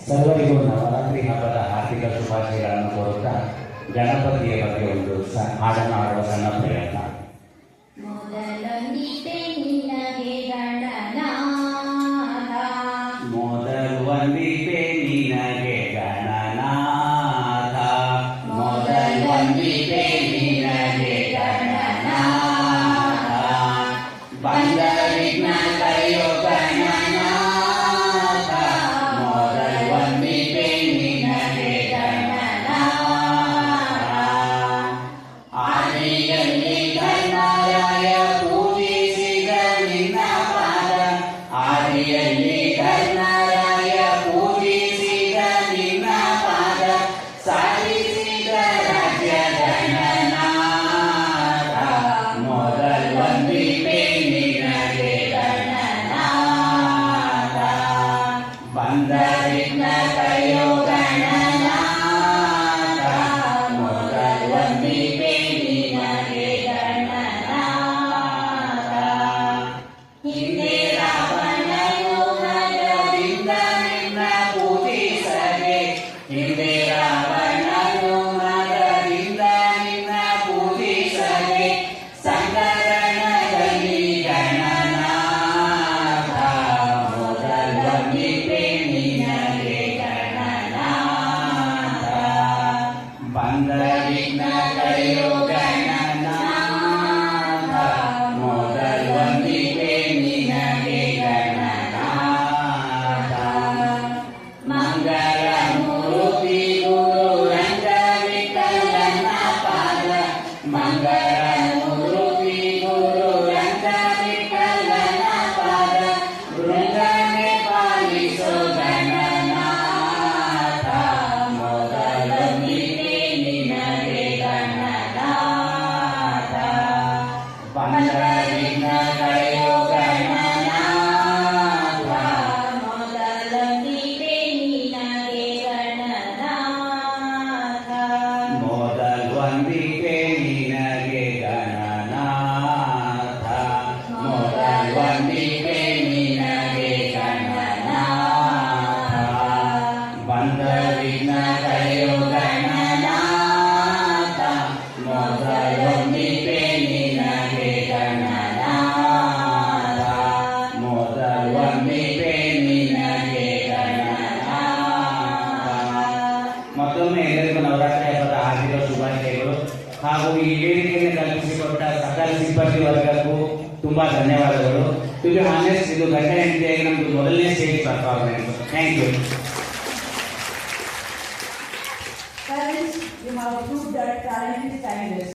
ಸರ್ವರಿಗೂ ನವರಾತ್ರಿ ಹಬ್ಬದ ಹಾರ್ದಿಕ ಶುಭಾಶಯಗಳನ್ನು ಕೋರುತ್ತಾ ಗಣಪತಿಯ ಬಗ್ಗೆ ಒಂದು ಹಾಡನ್ನು ಹಾಡುವ ಸಣ್ಣ ಪ್ರಯತ್ನ. ಮೊದಲು ವಂದಿತೆ ನಿನಗೆ ಗಣನಾಥ, ಮೊದಲು ವಂದಿತೆ ನಿನಗೆ ಗಣನಾಥ, ಬಂದ ವಿಘ್ನ ಕಳೆಯೋ ಗಣನಾಥ, ಮೊದಲು ವಂದಿತೆ ನಿನಗೆ ಗಣನಾಥ. ಆದಿಯಲ್ಲಿ ಧರ್ಮರಾಯ ಪೂಜಿಸಿದ ನಿನ್ನ ಪಾದ, ಆದಿಯಲ್ಲಿ ಧರ್ಮರಾಯ ಪೂಜಿಸಿದ ನಿನ್ನ ಪಾದ, ಸಾಧಿಸಿದ ರಾಜ್ಯ ಗಣನಾಥ, ಮೊದಲು ವಂದಿತೆ ನಿನಗೆ ಗಣನಾಥ, ಬಂದ ವಿಘ್ನ ಕಳೆಯೋ ಗಣನಾಥ, ಮೊದಲು ವಂದಿತೆ ನಿನಗೆ ಗಣನಾಥ. ಹಿಂದೆ ರಾವಣನು ಮರದಿಂದ ನಿನ್ನ ಪೂಜಿಸದೆ, ಹಿಂದೆ ರಾವಣನು ಮರದಿಂದ ನಿನ್ನ ಪೂಜಿಸದೆ, ಸಂಕರಣದಲ್ಲಿ ಗಣನಾಥ, ಮೊದಲು ವಂದಿತೆ ನಿನಗೆ ಗಣನಾಥ, ಬಂದ ವಿಘ್ನ ಕಳೆಯೋ ಗಣನಾಥ, ಮೊದಲು ವಂದಿತೆ ನಿನಗೆ ಗಣನಾಥ. ಮಂಗಳ ಮೂರ್ತಿ ಗುರು ರಂಗ ವಿಠಲನ ಪಾದ, ಮಂಗಳ ಮೂರ್ತಿ ಗುರು ರಂಗ ವಿಠಲನ ಪಾದ, ಮೃಗನೆ ಪಾಲಿಸೋ ಗಣನಾಥ, ಮೊದಲು ವಂದಿತೆ ನಿನಗೆ ಗಣನಾಥ, ಬಂದ ವಿಘ್ನ ಕಳೆಯೋ ಗಣನಾಥ, ಮೊದಲು ವಂದಿತೆ ನಿನಗೆ ಗಣನಾಥ, ಮೊದಲು ವಂದಿತೆ ನಿನಗೆ ಗಣನಾಥ, ಮೊದಲು ವಂದಿತೆ ನಿನಗೆ ಗಣನಾಥ, ಬಂದ ವಿಘ್ನ ಕಳೆಯೋ ಗಣನಾಥ, ಮೊದಲು ವಂದಿತೆ ನಿನಗೆ ಗಣನಾಥ, ಮೊದಲು ವಂದಿತೆ ನಿನಗೆ ಗಣನಾಥ. ಮತ್ತೊಮ್ಮೆ ಎಲ್ಲರಿಗೂ ನವರಾತ್ರಿ ಹಬ್ಬದ ಹಾರ್ದಿಕ ಶುಭಾಶಯಗಳು ಹಾಗೂ ಈ ವೇದಿಕೆಯನ್ನು ಕಲ್ಪಿಸಿಕೊಟ್ಟ ಸಕಲ ಸಿಬ್ಬಂದಿ ವರ್ಗಕ್ಕೂ ತುಂಬಾ ಧನ್ಯವಾದಗಳು. ಟು ಬಿ ಆನೆಸ್ಟ್, ಇದು ಗಂಡ ಹೆಂಡತಿಯಾಗಿ ನಮ್ದು ಮೊದಲನೇ stage performance. Thank you. Parents, you have proved that talent is timeless.